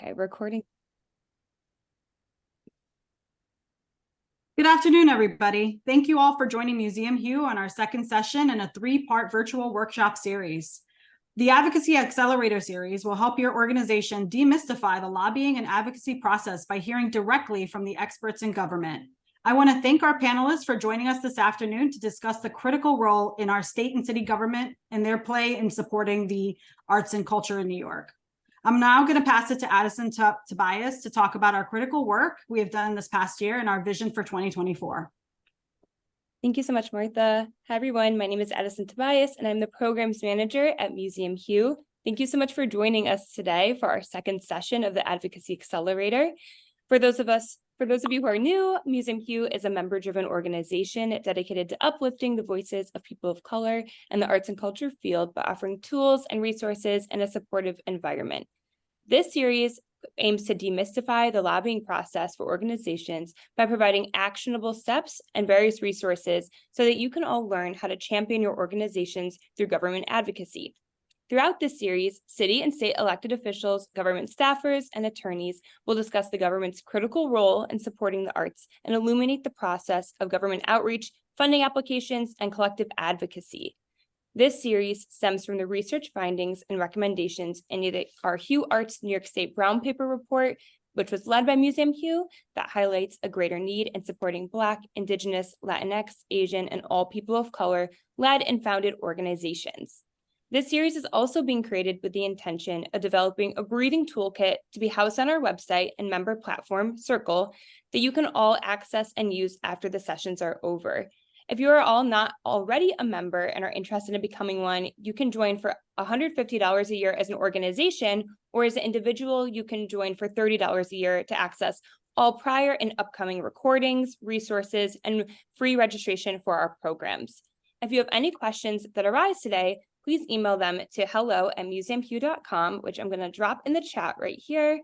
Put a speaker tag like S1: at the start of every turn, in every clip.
S1: Okay, recording.
S2: Good afternoon, everybody. Thank you all for joining Museum Hue on our second session in a three-part virtual workshop series. The Advocacy Accelerator series will help your organization demystify the lobbying and advocacy process by hearing directly from the experts in government. I want to thank our panelists for joining us this afternoon to discuss the critical role in our state and city government and their play in supporting the arts and culture in New York. I'm now going to pass it to Addison Tobias to talk about our critical work we have done this past year and our vision for 2024.
S1: Thank you so much, Martha. Hi, everyone. My name is Addison Tobias, and I'm the Programs Manager at Museum Hue. Thank you so much for joining us today for our second session of the Advocacy Accelerator. For those of you who are new, Museum Hue is a member-driven organization dedicated to uplifting the voices of people of color in the arts and culture field by offering tools and resources in a supportive environment. This series aims to demystify the lobbying process for organizations by providing actionable steps and various resources so that you can all learn how to champion your organizations through government advocacy. Throughout this series, city and state elected officials, government staffers, and attorneys will discuss the government's critical role in supporting the arts and illuminate the process of government outreach, funding applications, and collective advocacy. This series stems from the research findings and recommendations in our Hue Arts New York State Brown Paper Report, which was led by Museum Hue, that highlights a greater need in supporting Black, Indigenous, Latinx, Asian, and all people of color led and founded organizations. This series is also being created with the intention of developing a breathing toolkit to be housed on our website and member platform, Circle, that you can all access and use after the sessions are over. If you are all not already a member and are interested in becoming one, you can join for $150 a year as an organization, or as an individual, you can join for $30 a year to access all prior and upcoming recordings, resources, and free registration for our programs. If you have any questions that arise today, please email them to hello@museumhue.com, which I'm going to drop in the chat right here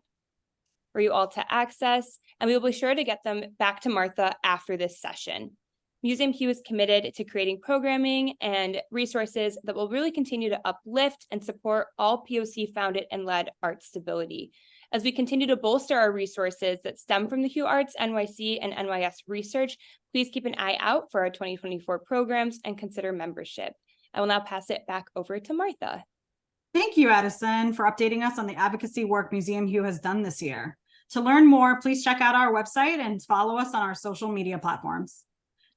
S1: for you all to access, and we will be sure to get them back to Martha after this session. Museum Hue is committed to creating programming and resources that will really continue to uplift and support all POC-founded and led art stability. As we continue to bolster our resources that stem from the Hue Arts NYC and NYS research, please keep an eye out for our 2024 programs and consider membership. I will now pass it back over to Martha.
S2: Thank you, Addison, for updating us on the advocacy work Museum Hue has done this year. To learn more, please check out our website and follow us on our social media platforms.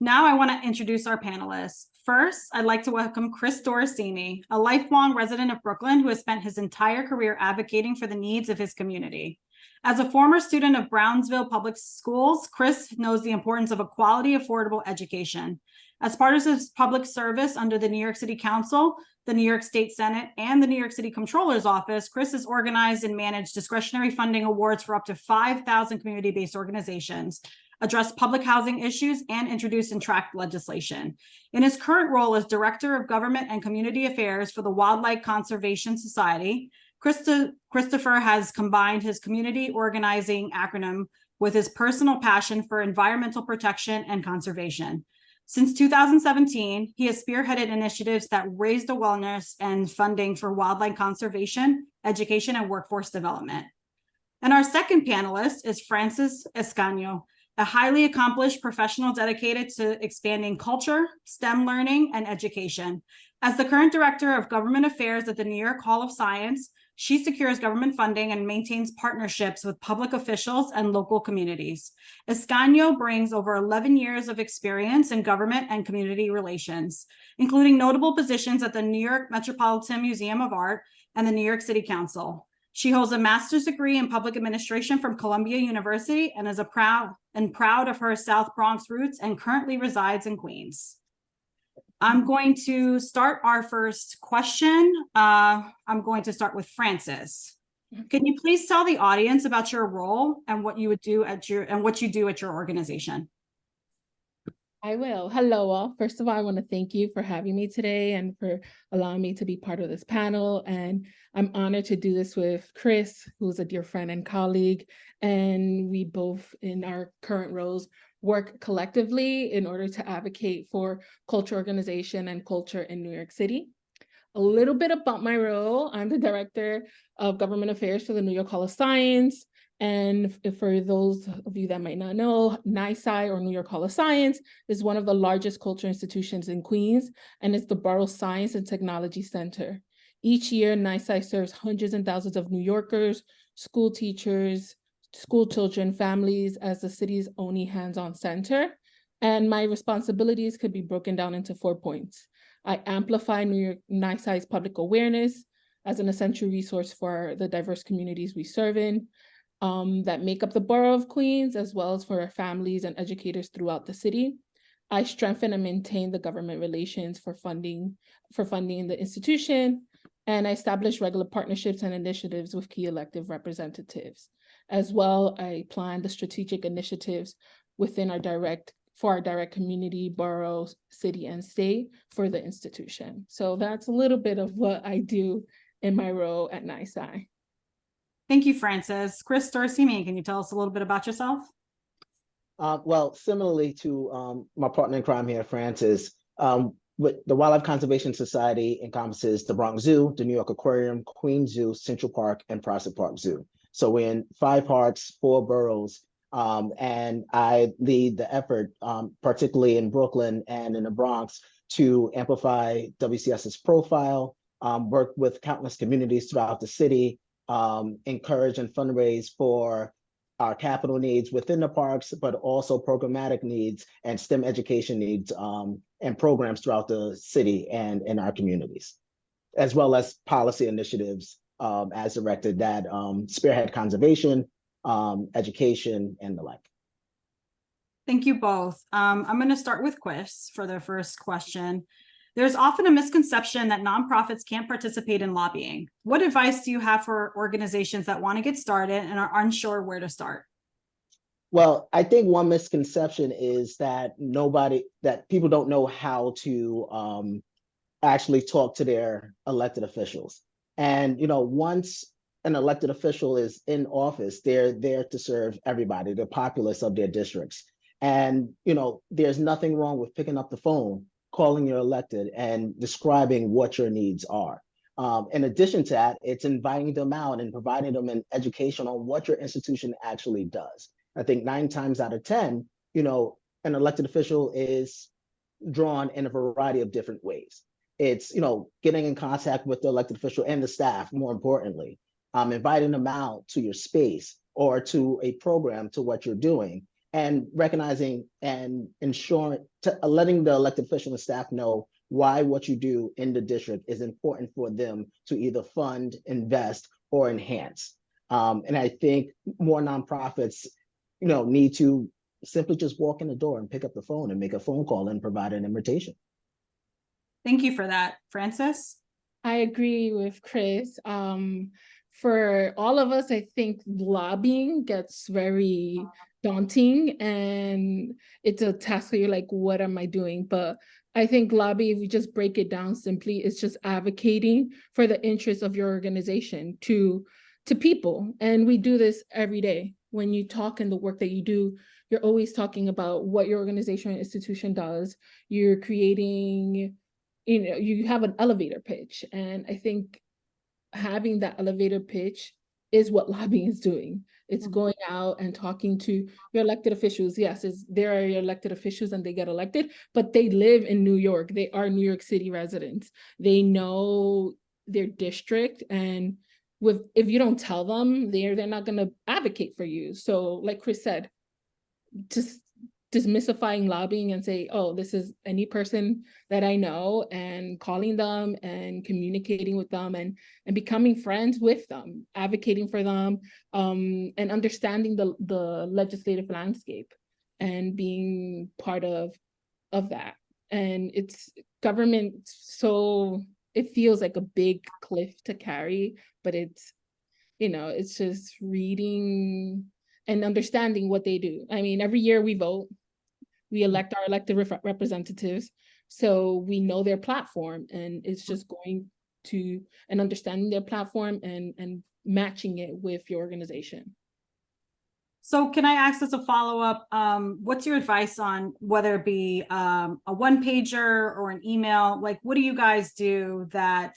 S2: Now I want to introduce our panelists. First, I'd like to welcome Chris Durosinmi, a lifelong resident of Brooklyn who has spent his entire career advocating for the needs of his community. As a former student of Brownsville Public Schools, Chris knows the importance of a quality, affordable education. As part of his public service under the New York City Council, the New York State Senate, and the New York City Comptroller's Office, Chris has organized and managed discretionary funding awards for up to 5,000 community-based organizations, addressed public housing issues, and introduced and tracked legislation. In his current role as Director of Government and Community Affairs for the Wildlife Conservation Society, Christopher has combined his community organizing acronym with his personal passion for environmental protection and conservation. Since 2017, he has spearheaded initiatives that raised awareness and funding for wildlife conservation, education, and workforce development. And our second panelist is Frances Escano, a highly accomplished professional dedicated to expanding culture, STEM learning, and education. As the current Director of Government Affairs at the New York Hall of Science, she secures government funding and maintains partnerships with public officials and local communities. Escano brings over 11 years of experience in government and community relations, including notable positions at the New York Metropolitan Museum of Art and the New York City Council. She holds a master's degree in public administration from Columbia University and is proud of her South Bronx roots and currently resides in Queens. I'm going to start our first question. I'm going to start with Frances. Can you please tell the audience about your role and what you do at your organization?
S3: I will. Hello, all. First of all, I want to thank you for having me today and for allowing me to be part of this panel. And I'm honored to do this with Chris, who's a dear friend and colleague. And we both, in our current roles, work collectively in order to advocate for culture organization and culture in New York City. a little bit about my role. I'm the Director of Government Affairs for the New York Hall of Science. And for those of you that might not know, NYSCI, or New York Hall of Science, is one of the largest cultural institutions in Queens, and it's the borough's science and technology center. Each year, NYSCI serves hundreds and thousands of New Yorkers, school teachers, school children, families, as the city's only hands-on center. And my responsibilities could be broken down into 4 points. I amplify New York NYSCI's public awareness as an essential resource for the diverse communities we serve in, that make up the borough of Queens, as well as for our families and educators throughout the city. I strengthen and maintain the government relations for funding the institution, and I establish regular partnerships and initiatives with key elected representatives. As well, I plan the strategic initiatives within our direct community, borough, city, and state for the institution. So that's a little bit of what I do in my role at NYSCI.
S2: Thank you, Frances. Chris Durosinmi, can you tell us a little bit about yourself?
S4: Well, similarly to my partner in crime here, Frances, with the Wildlife Conservation Society encompasses the Bronx Zoo, the New York Aquarium, Queens Zoo, Central Park, and Prospect Park Zoo. So we're in 5 parks, 4 boroughs, and I lead the effort, particularly in Brooklyn and in the Bronx, to amplify WCS's profile, work with countless communities throughout the city, encourage and fundraise for our capital needs within the parks, but also programmatic needs and STEM education needs, and programs throughout the city and in our communities, as well as policy initiatives as directed that spearhead conservation, education, and the like.
S2: Thank you both. I'm going to start with Chris for the first question. There's often a misconception that nonprofits can't participate in lobbying. What advice do you have for organizations that want to get started and are unsure where to start?
S4: Well, I think one misconception is that people don't know how to actually talk to their elected officials. And, once an elected official is in office, they're there to serve everybody, the populace of their districts. And, there's nothing wrong with picking up the phone, calling your elected and describing what your needs are. In addition to that, it's inviting them out and providing them an education on what your institution actually does. I think 9 times out of 10, an elected official is drawn in a variety of different ways. It's, getting in contact with the elected official and the staff, more importantly, inviting them out to your space or to a program to what you're doing, and recognizing and ensuring, letting the elected official and staff know why what you do in the district is important for them to either fund, invest, or enhance. And I think more nonprofits, need to simply just walk in the door and pick up the phone and make a phone call and provide an invitation.
S2: Thank you for that, Frances.
S3: I agree with Chris. For all of us, I think lobbying gets very daunting and it's a task where you're like, what am I doing? But I think lobbying, if you just break it down simply, it's just advocating for the interests of your organization to people. And we do this every day. When you talk in the work that you do, you're always talking about what your organization or institution does. You're creating, you have an elevator pitch. And I think having that elevator pitch is what lobbying is doing. It's going out and talking to your elected officials. Yes, there are your elected officials and they get elected, but they live in New York. They are New York City residents. They know their district, and if you don't tell them, they're not going to advocate for you. So like Chris said, just demystifying lobbying and say, oh, this is any person that I know, and calling them and communicating with them and becoming friends with them, advocating for them, and understanding the legislative landscape and being part of that. And it's government, so it feels like a big cliff to carry, but it's, it's just reading and understanding what they do. I mean, every year we vote. We elect our elected representatives, so we know their platform, and it's just going to and understanding their platform and matching it with your organization.
S2: So can I ask as a follow-up, what's your advice on whether it be a one pager or an email? Like, what do you guys do that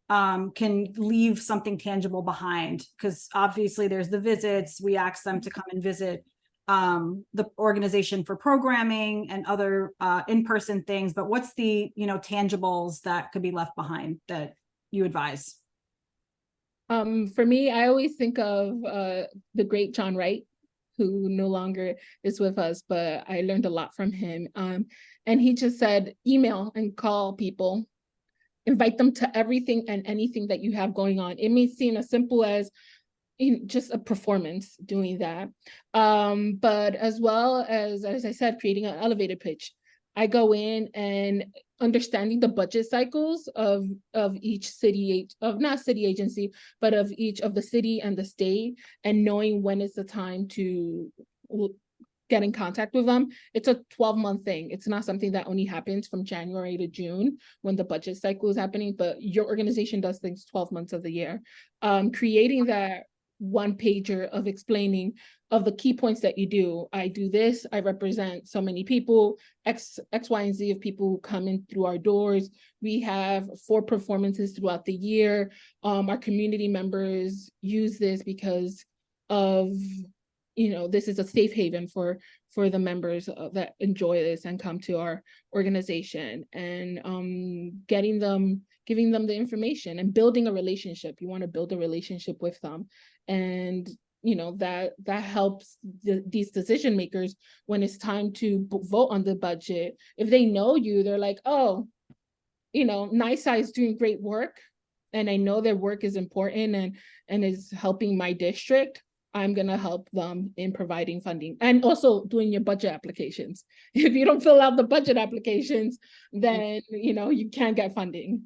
S2: can leave something tangible behind? Because obviously there's the visits, we ask them to come and visit the organization for programming and other in-person things, but what's the, tangibles that could be left behind that you advise?
S3: For me, I always think of the great John Wright, who no longer is with us, but I learned a lot from him. And he just said, email and call people, invite them to everything and anything that you have going on. It may seem as simple as just a performance doing that. But as well as I said, creating an elevator pitch. I go in and understanding the budget cycles of each city, not city agency, but of each of the city and the state, and knowing when is the time to get in contact with them. It's a 12-month thing. It's not something that only happens from January to June when the budget cycle is happening, but your organization does things 12 months of the year. Creating that one pager of explaining of the key points that you do. I do this, I represent so many people, X, Y, and Z of people who come in through our doors. We have 4 performances throughout the year. Our community members use this because of, this is a safe haven for the members that enjoy this and come to our organization, and giving them the information and building a relationship. You want to build a relationship with them, and that helps these decision makers when it's time to vote on the budget. If they know you, they're like, oh, NYSI is doing great work, and I know their work is important and is helping my district. I'm going to help them in providing funding and also doing your budget applications. If you don't fill out the budget applications, then, you can't get funding.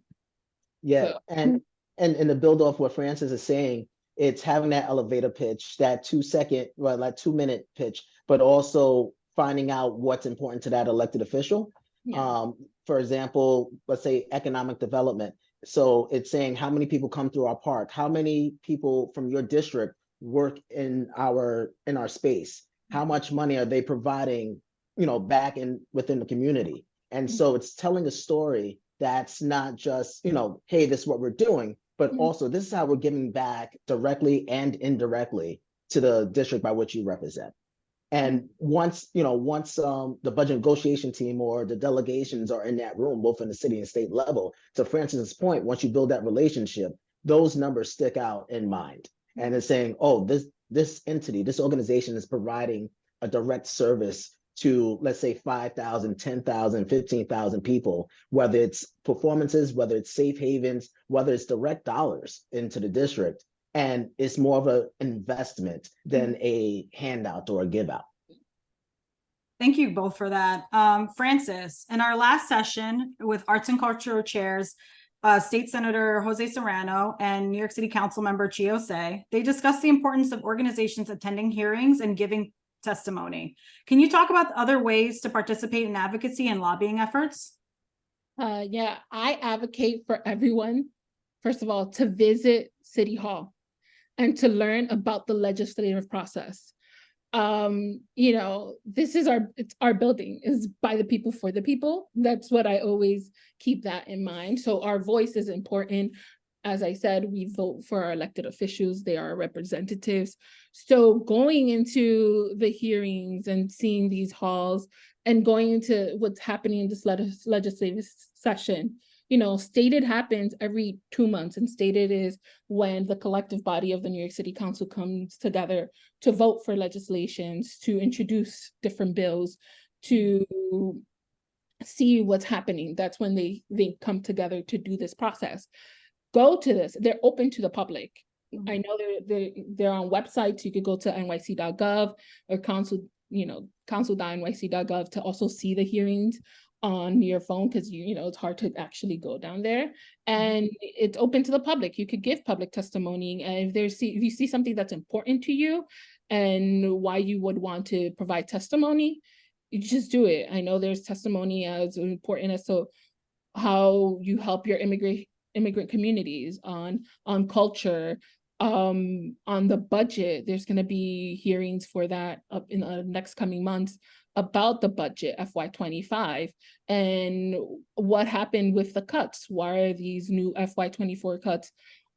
S4: Yeah.
S3: So.
S4: And to build off what Frances is saying, it's having that elevator pitch, that 2-minute pitch, but also finding out what's important to that elected official.
S3: Yeah.
S4: For example, let's say economic development. So it's saying how many people come through our park, how many people from your district work in our space, how much money are they providing, back within the community. And so it's telling a story that's not just, hey, this is what we're doing, but also this is how we're giving back directly and indirectly to the district by which you represent. And once the budget negotiation team or the delegations are in that room, both in the city and state level, to Frances's point, once you build that relationship, those numbers stick out in mind. And it's saying, oh, this entity, this organization is providing a direct service to, let's say, 5,000, 10,000, 15,000 people, whether it's performances, whether it's safe havens, whether it's direct dollars into the district. And it's more of an investment than a handout or a give out.
S2: Thank you both for that. Frances, in our last session with Arts and Culture chairs, State Senator Jose Serrano and New York City Council member Chio Say, they discussed the importance of organizations attending hearings and giving testimony. Can you talk about other ways to participate in advocacy and lobbying efforts?
S3: Yeah, I advocate for everyone, first of all, to visit City Hall and to learn about the legislative process. This is our building is by the people for the people. That's what I always keep that in mind. So our voice is important. As I said, we vote for our elected officials. They are our representatives. So going into the hearings and seeing these halls and going into what's happening in this legislative session, stated happens every 2 months, and stated is when the collective body of the New York City Council comes together to vote for legislations, to introduce different bills, to see what's happening. That's when they come together to do this process. Go to this. They're open to the public. I know they're on websites. You could go to nyc.gov or council.nyc.gov to also see the hearings on your phone, because it's hard to actually go down there, and it's open to the public. You could give public testimony, and if you see something that's important to you and why you would want to provide testimony, you just do it. I know there's testimony as important as to how you help your immigrant communities on culture, on the budget, there's going to be hearings for that up in the next coming months about the budget FY25 and what happened with the cuts. Why are these new FY24 cuts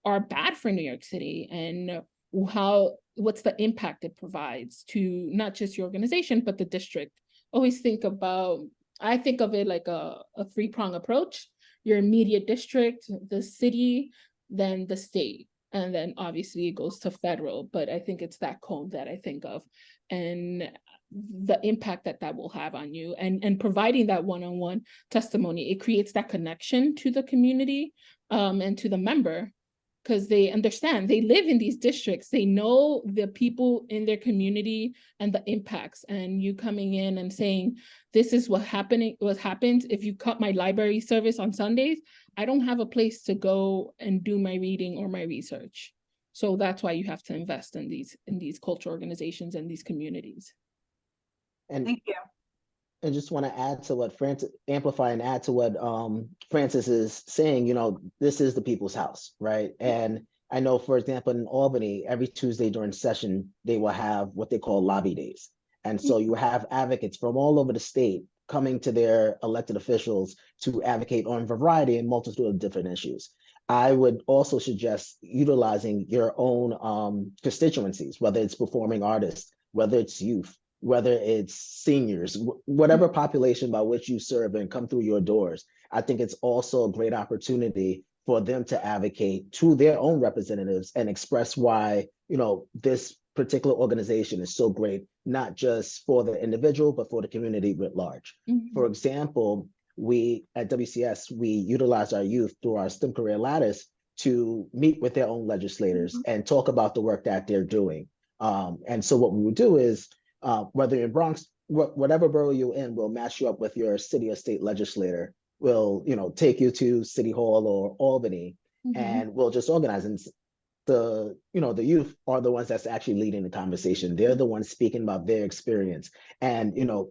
S3: are bad for New York City, and what's the impact it provides to not just your organization, but the district. I think of it like a three-prong approach: your immediate district, the city, then the state. And then obviously it goes to federal, but I think it's that cone that I think of, and the impact that will have on you, and providing that one-on-one testimony. It creates that connection to the community and to the member, because they understand, they live in these districts, they know the people in their community and the impacts. And you coming in and saying, this is what happens if you cut my library service on Sundays, I don't have a place to go and do my reading or my research. So that's why you have to invest in these cultural organizations and these communities.
S4: And
S2: Thank you.
S4: I just want to add to what amplify and add to what Frances is saying. You know, this is the people's house, right? And I know, for example, in Albany, every Tuesday during session, they will have what they call lobby days. And so you have advocates from all over the state coming to their elected officials to advocate on a variety and multitude of different issues. I would also suggest utilizing your own constituencies, whether it's performing artists, whether it's youth, whether it's seniors, whatever population by which you serve and come through your doors. I think it's also a great opportunity for them to advocate to their own representatives and express why, you know, this particular organization is so great, not just for the individual, but for the community writ large.
S3: Mm-hmm.
S4: For example, we at WCS, we utilize our youth through our STEM Career Lattice to meet with their own legislators and talk about the work that they're doing. And so what we would do is, whether you're in Bronx, whatever borough you're in, we'll match you up with your city or state legislator. We'll, you know, take you to City Hall or Albany, and we'll just organize. And the youth are the ones that's actually leading the conversation. They're the ones speaking about their experience. And, you know,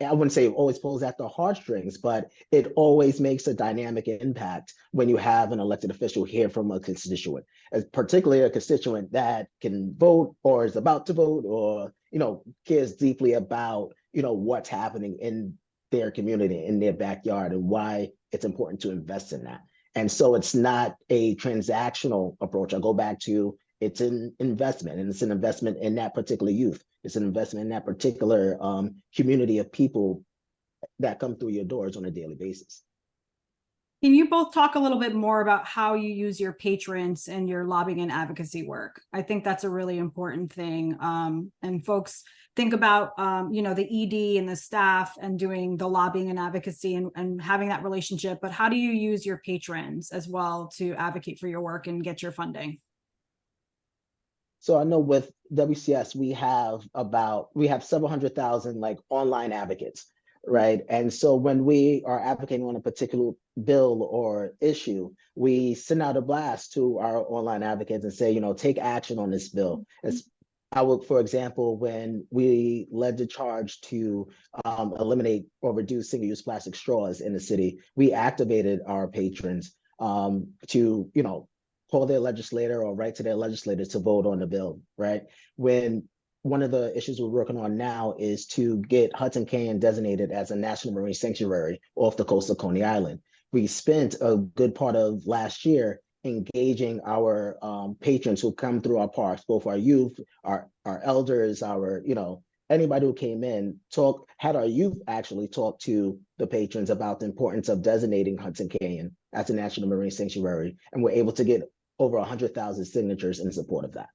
S4: I wouldn't say it always pulls at the heartstrings, but it always makes a dynamic impact when you have an elected official hear from a constituent, particularly a constituent that can vote or is about to vote or, you know, cares deeply about, you know, what's happening in their community, in their backyard, and why it's important to invest in that. And so it's not a transactional approach. I go back to, it's an investment, and it's an investment in that particular youth. It's an investment in that particular community of people that come through your doors on a daily basis.
S2: Can you both talk a little bit more about how you use your patrons in your lobbying and advocacy work? I think that's a really important thing. And folks think about, you know, the ED and the staff and doing the lobbying and advocacy and having that relationship, but how do you use your patrons as well to advocate for your work and get your funding?
S4: So I know with WCS, we have several 100,000 like online advocates, right? And so when we are advocating on a particular bill or issue, we send out a blast to our online advocates and say, you know, take action on this bill. For example, when we led the charge to eliminate or reduce single-use plastic straws in the city, we activated our patrons to, you know, call their legislator or write to their legislators to vote on the bill, right? When one of the issues we're working on now is to get Hudson Canyon designated as a national marine sanctuary off the coast of Coney Island. We spent a good part of last year engaging our patrons who come through our parks, both our youth, our elders, our, you know, anybody who came in, had our youth actually talk to the patrons about the importance of designating Hudson Canyon as a national marine sanctuary. And we're able to get over 100,000 signatures in support of that.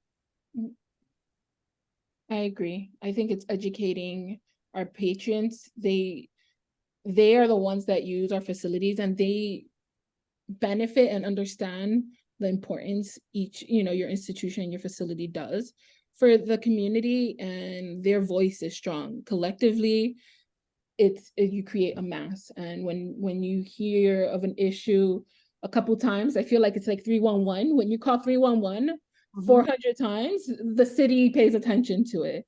S3: I agree. I think it's educating our patrons. They are the ones that use our facilities, and they benefit and understand the importance your institution, your facility does for the community, and their voice is strong. Collectively, you create a mass. And when you hear of an issue a couple times, I feel like it's like 311. When you call 311 400 times, the city pays attention to it.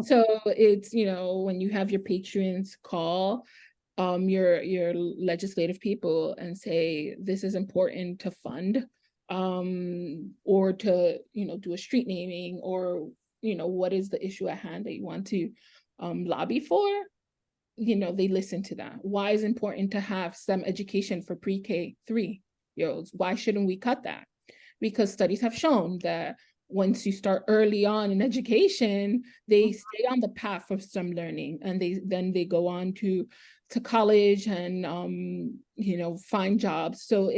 S3: So it's, you know, when you have your patrons call your legislative people and say, this is important to fund or to, do a street naming, or, what is the issue at hand that you want to lobby for, they listen to that. Why is it important to have STEM education for pre-K 3-year-olds? Why shouldn't we cut that? Because studies have shown that once you start early on in education, they stay on the path of STEM learning, and they go on to college and find jobs. So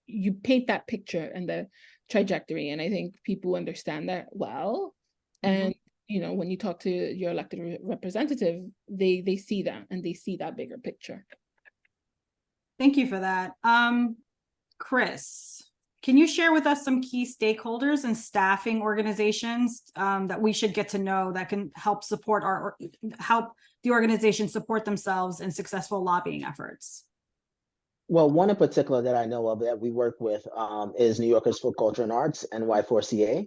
S3: you paint that picture and the trajectory, and I think people understand that well. And when you talk to your elected representative, they see that, and they see that bigger picture.
S2: Thank you for that. Chris, can you share with us some key stakeholders and staffing organizations that we should get to know that can help support help the organization support themselves in successful lobbying efforts?
S4: Well, one in particular that I know of that we work with is New Yorkers for Culture and Arts, NY4CA.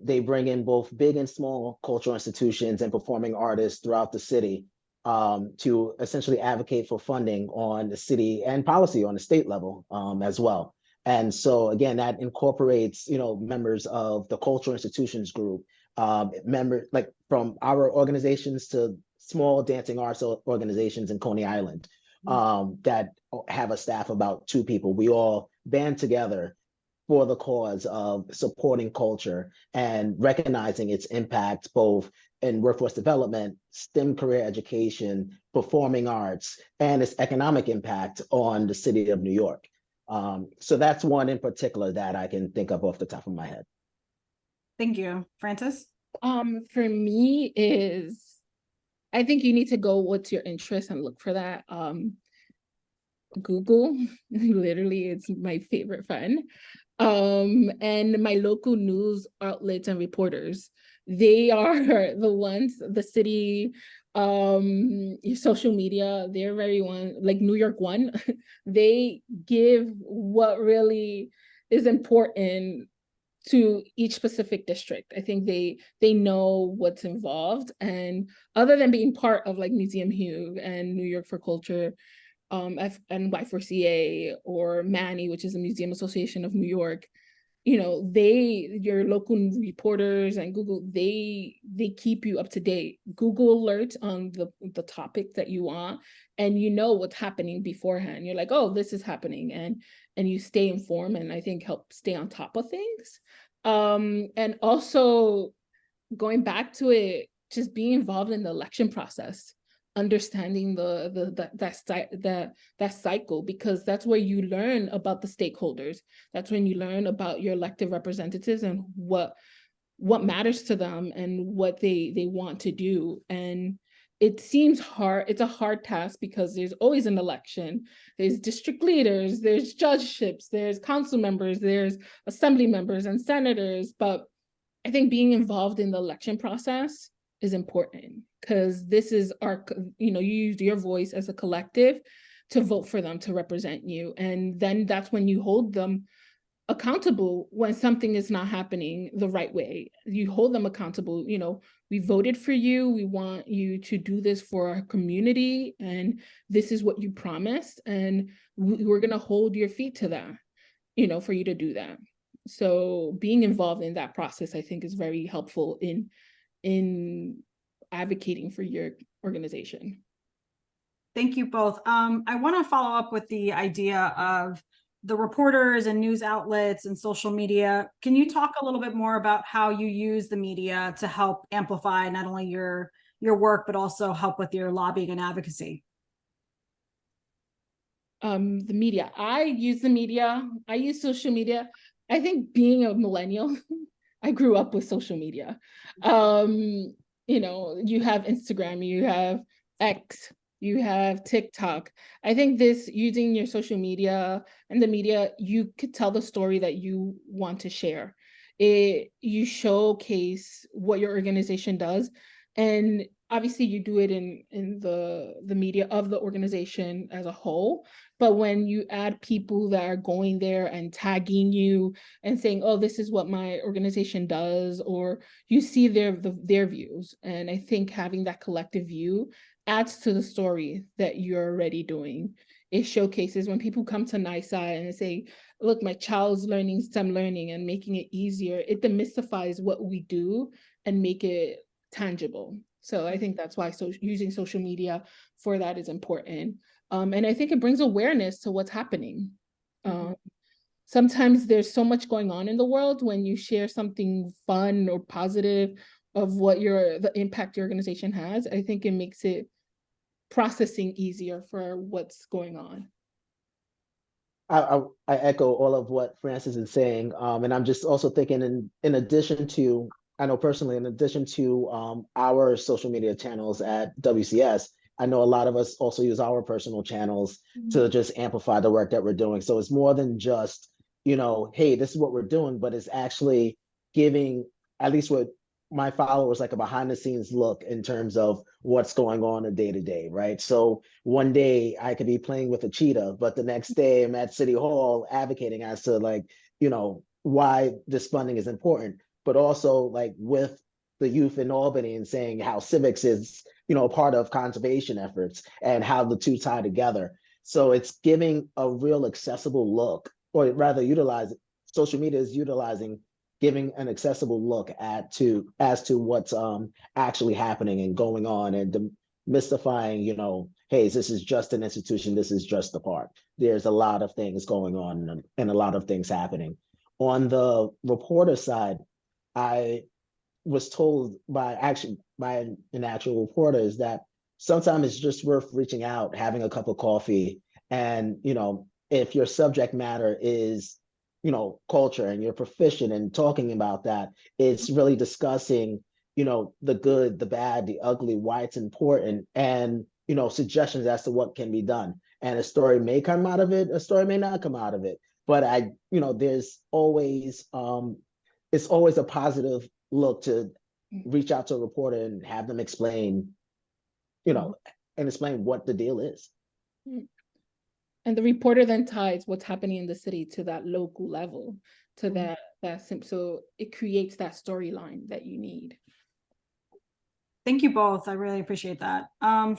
S4: They bring in both big and small cultural institutions and performing artists throughout the city to essentially advocate for funding on the city and policy on the state level as well. And so again, that incorporates, members of the cultural institutions group, members like from our organizations to small dancing arts organizations in Coney Island that have a staff of about 2 people. We all band together for the cause of supporting culture and recognizing its impact both in workforce development, STEM career education, performing arts, and its economic impact on the city of New York. So that's one in particular that I can think of off the top of my head.
S2: Thank you. Frances?
S3: For me I think you need to go what's your interest and look for that. Google, literally, it's my favorite friend. And my local news outlets and reporters, they are the ones, the city, your social media, they're very like New York One, they give what really is important to each specific district. I think they know what's involved. And other than being part of like Museum Hugh and New York for Culture, NY4CA, or MANI, which is the Museum Association of New York, your local reporters and Google, they keep you up to date. Google alerts on the topic that you want, and what's happening beforehand. You're like, oh, this is happening, and you stay informed, and I think help stay on top of things. And also going back to it, just being involved in the election process, understanding that cycle, because that's where you learn about the stakeholders. That's when you learn about your elected representatives and what matters to them and what they want to do. And it seems hard. It's a hard task because there's always an election. There's district leaders, there's judgeships, there's council members, there's assembly members and senators. But I think being involved in the election process is important, because this is you use your voice as a collective to vote for them to represent you. And then that's when you hold them accountable when something is not happening the right way. You hold them accountable. We voted for you. We want you to do this for our community. And this is what you promised. And we're going to hold your feet to that, for you to do that. So being involved in that process, I think, is very helpful in advocating for your organization.
S2: Thank you both. I want to follow up with the idea of the reporters and news outlets and social media. Can you talk a little bit more about how you use the media to help amplify not only your work, but also help with your lobbying and advocacy?
S3: The media. I use the media. I use social media. I think being a millennial, I grew up with social media. You have Instagram, you have X, you have TikTok. I think using your social media and the media, you could tell the story that you want to share. You showcase what your organization does, and obviously you do it in the media of the organization as a whole. But when you add people that are going there and tagging you and saying, oh, this is what my organization does, or you see their views. And I think having that collective view adds to the story that you're already doing. It showcases when people come to NYSA and say, look, my child's learning STEM learning and making it easier, it demystifies what we do and make it tangible. So I think that's why using social media for that is important. And I think it brings awareness to what's happening. Sometimes there's so much going on in the world. When you share something fun or positive of what the impact your organization has, I think it makes it processing easier for what's going on.
S4: I echo all of what Frances is saying. And I'm just also thinking in addition to, I know personally, in addition to our social media channels at WCS, I know a lot of us also use our personal channels to just amplify the work that we're doing. So it's more than just, hey, this is what we're doing, but it's actually giving, at least with my followers, like a behind the scenes look in terms of what's going on in day to day, right? So one day I could be playing with a cheetah, but the next day I'm at City Hall advocating as to why this funding is important, but also like with the youth in Albany and saying how civics is, a part of conservation efforts and how the two tie together. So it's giving a real accessible look, or rather social media is utilizing giving an accessible look as to what's actually happening and going on, and demystifying, hey, this is just an institution, this is just a part. There's a lot of things going on and a lot of things happening. On the reporter side, I was told by an actual reporter is that sometimes it's just worth reaching out, having a cup of coffee, and if your subject matter is culture and you're proficient in talking about that, it's really discussing the good, the bad, the ugly, why it's important, and suggestions as to what can be done. And a story may come out of it, a story may not come out of it, but there's always it's always a positive look to reach out to a reporter and have them explain and explain what the deal is.
S3: And the reporter then ties what's happening in the city to that local level, to so it creates that storyline that you need.
S2: Thank you both. I really appreciate that.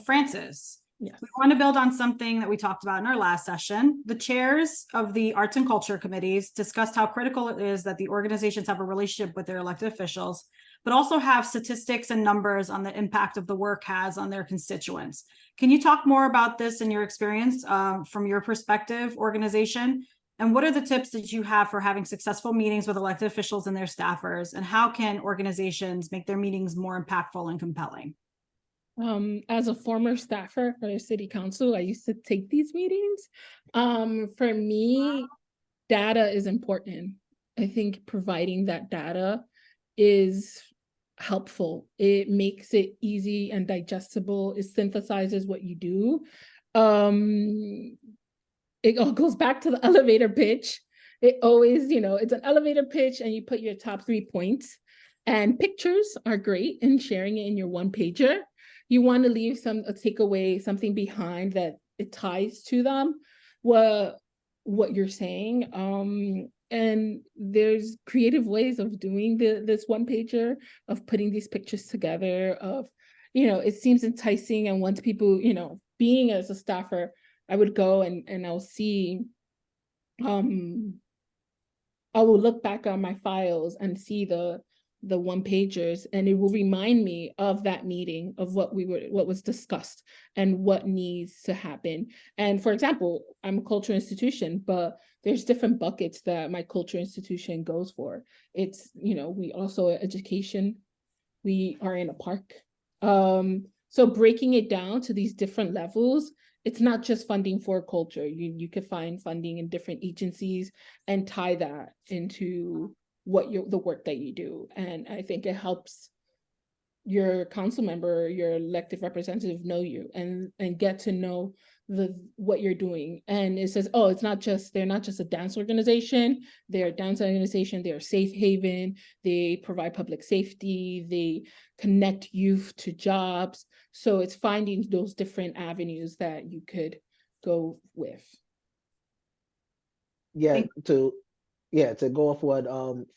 S2: Frances,
S3: yes.
S2: We want to build on something that we talked about in our last session. The chairs of the arts and culture committees discussed how critical it is that the organizations have a relationship with their elected officials, but also have statistics and numbers on the impact of the work has on their constituents. Can you talk more about this in your experience from your perspective, organization? And what are the tips that you have for having successful meetings with elected officials and their staffers? And how can organizations make their meetings more impactful and compelling?
S3: As a former staffer for the city council, I used to take these meetings. For me, data is important. I think providing that data is helpful. It makes it easy and digestible. It synthesizes what you do. It all goes back to the elevator pitch. It always, it's an elevator pitch and you put your top 3 points, and pictures are great in sharing it in your one pager. You want to leave a takeaway, something behind that it ties to them, what you're saying. And there's creative ways of doing this one pager, of putting these pictures together, of, it seems enticing. And once people, being as a staffer, I would go and I'll see, I will look back on my files and see the one pagers, and it will remind me of that meeting, of what was discussed and what needs to happen. And for example, I'm a cultural institution, but there's different buckets that my cultural institution goes for. It's, we also education, we are in a park. So breaking it down to these different levels, it's not just funding for culture. You could find funding in different agencies and tie that into the work that you do. And I think it helps your council member, your elected representative know you and get to know what you're doing. And it says, oh, they're not just a dance organization, they're a dance organization, they're a safe haven, they provide public safety, they connect youth to jobs. So it's finding those different avenues that you could go with.
S4: To go off what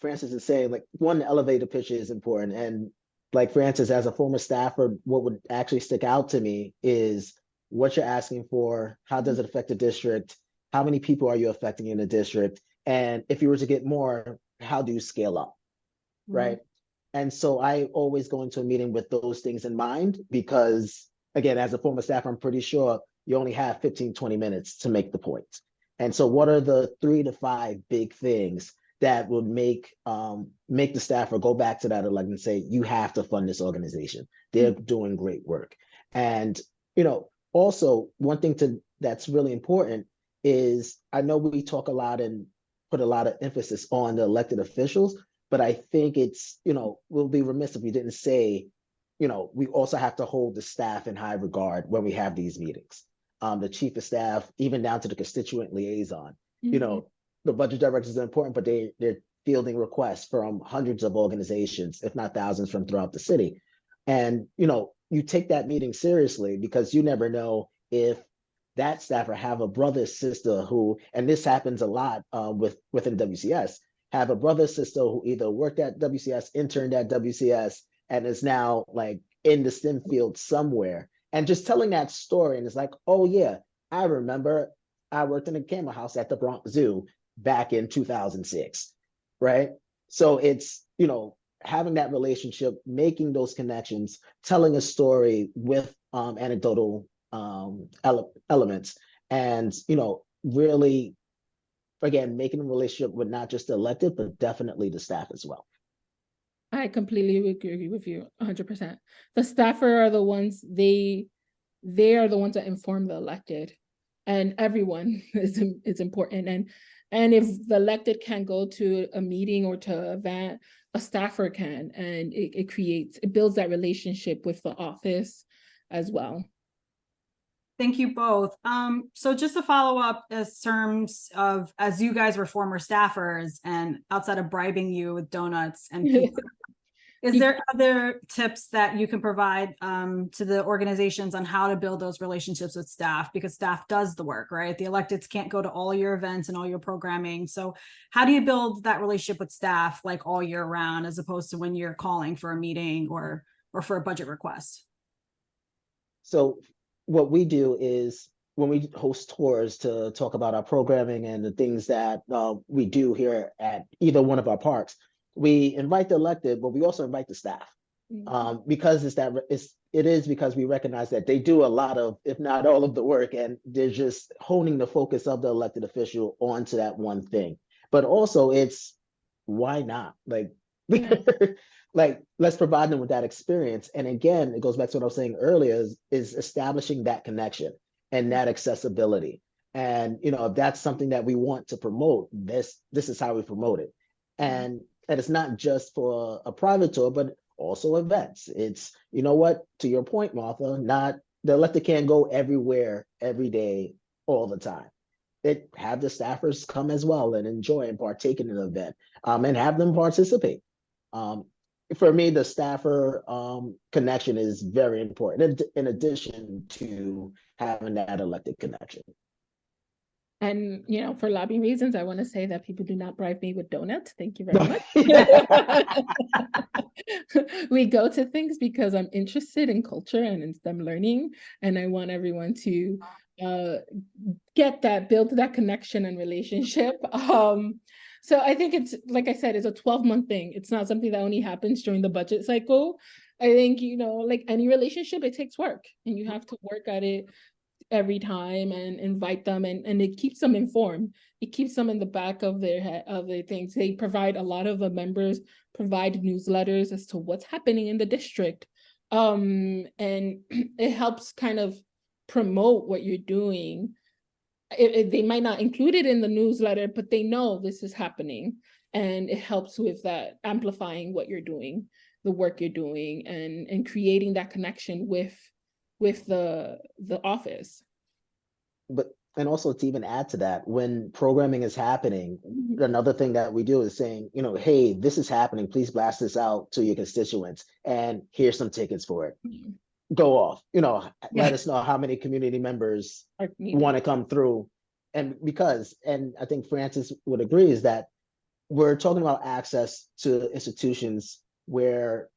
S4: Frances is saying, like, one, elevator pitch is important. And like Frances, as a former staffer, what would actually stick out to me is what you're asking for, how does it affect the district, how many people are you affecting in the district, And if you were to get more, how do you scale up? Right. And so I always go into a meeting with those things in mind, because again, as a former staff, I'm pretty sure you only have 15, 20 minutes to make the point. And so what are the 3 to 5 big things that would make the staffer go back to that elect and say, you have to fund this organization. They're doing great work. And, also one thing that's really important is, I know we talk a lot and put a lot of emphasis on the elected officials, but I think it's, we'll be remiss if we didn't say, we also have to hold the staff in high regard when we have these meetings. The chief of staff, even down to the constituent liaison, the budget directors are important, but they're fielding requests from hundreds of organizations, if not thousands, from throughout the city. And, you take that meeting seriously, because you never know if that staffer have a brother, sister who, and this happens a lot within WCS, have a brother, sister who either worked at WCS, interned at WCS, and is now like in the STEM field somewhere, and just telling that story. And it's like, oh yeah, I remember I worked in a camera house at the Bronx Zoo back in 2006, right? So it's, having that relationship, making those connections, telling a story with anecdotal elements, and, really, again, making a relationship with not just the elected, but definitely the staff as well.
S3: I completely agree with you 100%. The staffer are the ones, they are the ones that inform the elected, and everyone is important. And if the elected can't go to a meeting or to an event, a staffer can, and it builds that relationship with the office as well.
S2: Thank you both. So just to follow up, as terms of, as you guys were former staffers, and outside of bribing you with donuts and pizza, is there other tips that you can provide to the organizations on how to build those relationships with staff? Because staff does the work, right? The electeds can't go to all your events and all your programming. So how do you build that relationship with staff like all year round, as opposed to when you're calling for a meeting or for a budget request?
S4: So what we do is, when we host tours to talk about our programming and the things that we do here at either one of our parks, we invite the elected, but we also invite the staff, because it is because we recognize that they do a lot of, if not all of the work, and they're just honing the focus of the elected official onto that one thing. But also, it's, why not? Like, like, let's provide them with that experience. And again, it goes back to what I was saying earlier, is establishing that connection and that accessibility. And, if that's something that we want to promote, this is how we promote it. And it's not just for a private tour, but also events. It's, what, to your point, Martha, not the elected can't go everywhere, every day, all the time. Have the staffers come as well and enjoy and partake in an event, and have them participate. For me, the staffer connection is very important, in addition to having that elected connection.
S3: And, for lobbying reasons, I want to say that people do not bribe me with donuts. Thank you very much. We go to things because I'm interested in culture and in STEM learning, and I want everyone to build that connection and relationship. So I think it's, like I said, it's a 12-month thing. It's not something that only happens during the budget cycle. I think, like any relationship, it takes work, and you have to work at it every time and invite them, and it keeps them informed. It keeps them in the back of their head, of their things. They provide, a lot of the members provide newsletters as to what's happening in the district. And it helps kind of promote what you're doing. They might not include it in the newsletter, but they know this is happening, and it helps with that, amplifying what you're doing, the work you're doing, and creating that connection with the office.
S4: And also, to even add to that, when programming is happening, another thing that we do is saying, hey, this is happening, please blast this out to your constituents, and here's some tickets for it. Go off, let us know how many community members want to come through. And I think Frances would agree, is that we're talking about access to institutions where,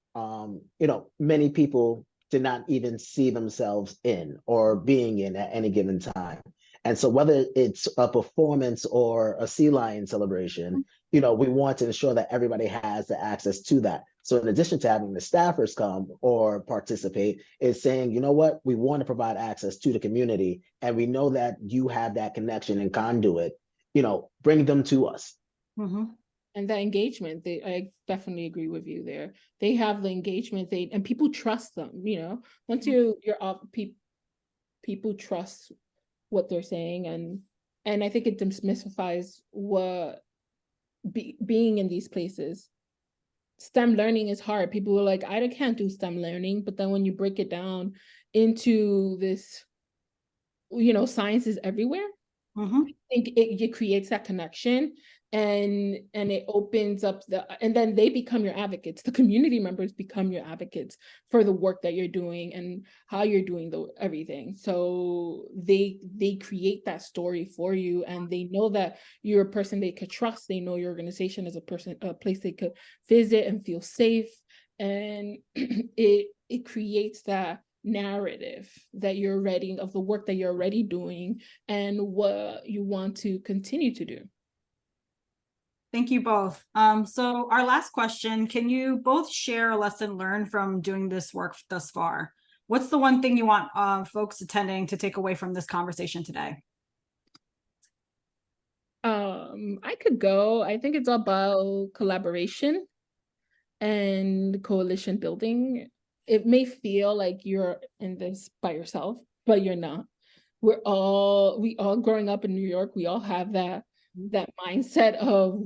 S4: many people did not even see themselves in or being in at any given time. And so whether it's a performance or a sea lion celebration, you know, we want to ensure that everybody has the access to that. So in addition to having the staffers come or participate, it's saying, you know what, we want to provide access to the community, and we know that you have that connection and conduit, you know, bring them to us.
S2: Mhm.
S3: And the engagement, I definitely agree with you there. They have the engagement, and people trust them, you know, once you're off, people trust what they're saying, and I think it demystifies what being in these places. STEM learning is hard. People are like, I can't do STEM learning, but then when you break it down into this, you know, science is everywhere.
S2: Mhm.
S3: I think it creates that connection, and it opens up and then they become your advocates. The community members become your advocates for the work that you're doing and how you're doing everything. So they create that story for you, and they know that you're a person they could trust. They know your organization is a place they could visit and feel safe, and it creates that narrative that you're ready of the work that you're already doing and what you want to continue to do.
S2: Thank you both. So our last question, can you both share a lesson learned from doing this work thus far? What's the one thing you want folks attending to take away from this conversation today?
S3: I could go. I think it's about collaboration and coalition building. It may feel like you're in this by yourself, but you're not. We all growing up in New York, we all have that mindset of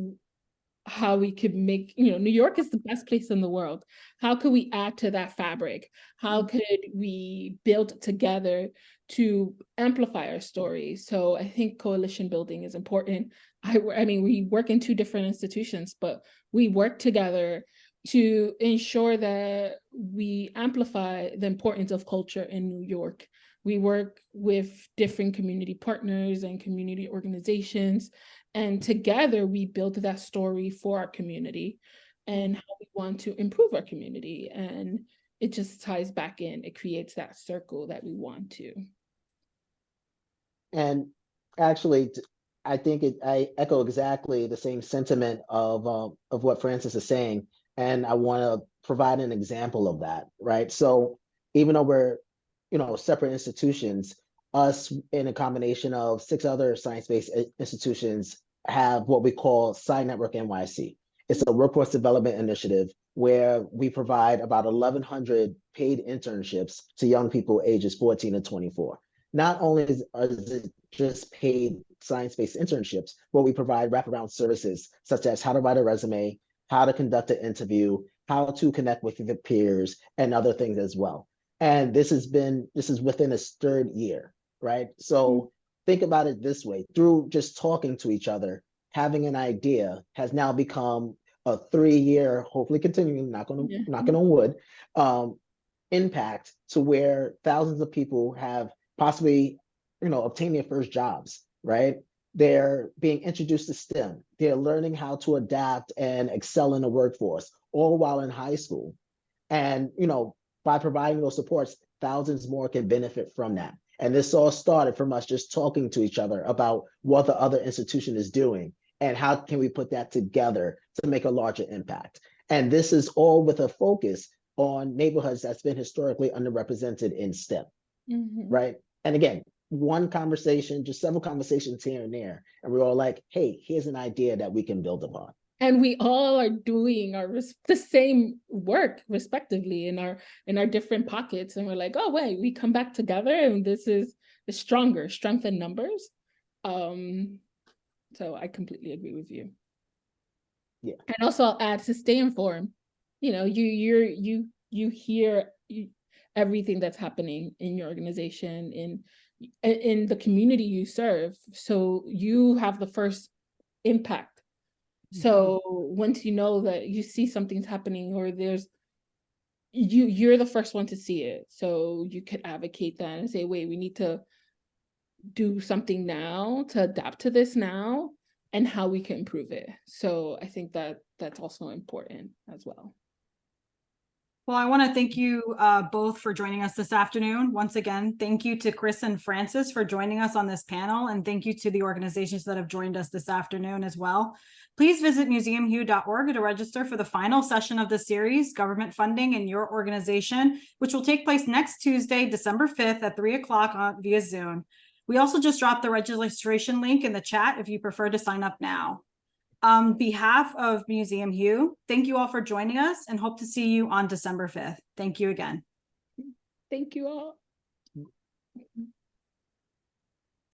S3: how we could make, you know, New York is the best place in the world. How could we add to that fabric? How could we build together to amplify our story? So I think coalition building is important. I mean, we work in two different institutions, but we work together to ensure that we amplify the importance of culture in New York. We work with different community partners and community organizations, and together we build that story for our community and how we want to improve our community. And it just ties back in. It creates that circle that we want to.
S4: And actually, I think I echo exactly the same sentiment of what Frances is saying, and I want to provide an example of that, right? So even though we're, you know, separate institutions, us in a combination of 6 other science-based institutions have what we call Sci Network NYC. It's a workforce development initiative where we provide about 1,100 paid internships to young people ages 14 to 24. Not only is it just paid science-based internships, but we provide wraparound services such as how to write a resume, how to conduct an interview, how to connect with your peers, and other things as well. And this is within its 3rd year, right? So think about it this way: through just talking to each other, having an idea has now become a 3-year, hopefully continuing, knocking on wood, impact to where thousands of people have possibly, you know, obtained their first jobs, right? They're being introduced to STEM. They're learning how to adapt and excel in the workforce, all while in high school. And, you know, by providing those supports, thousands more can benefit from that. And this all started from us just talking to each other about what the other institution is doing and how can we put that together to make a larger impact. And this is all with a focus on neighborhoods that's been historically underrepresented in STEM, right? And again, one conversation, just several conversations here and there, and we're all like, hey, here's an idea that we can build upon.
S3: And we all are doing the same work respectively in our different pockets, and we're like, oh wait, we come back together, and this is the strength in numbers. So I completely agree with you.
S4: Yeah.
S3: And also I'll add to stay informed. You know, you hear everything that's happening in your organization, in the community you serve, so you have the first impact. So once you know that you see something's happening, or you're the first one to see it, so you could advocate that and say, wait, we need to do something now to adapt to this now, and how we can improve it. So I think that that's also important as well.
S2: Well, I want to thank you both for joining us this afternoon. Once again, thank you to Chris and Frances for joining us on this panel, and thank you to the organizations that have joined us this afternoon as well. Please visit museumhue.org to register for the final session of the series, Government Funding in Your Organization, which will take place next Tuesday, December 5th at 3 o'clock via Zoom. We also just dropped the registration link in the chat if you prefer to sign up now. On behalf of Museum Hue, thank you all for joining us and hope to see you on December 5th. Thank you again.
S3: Thank you all.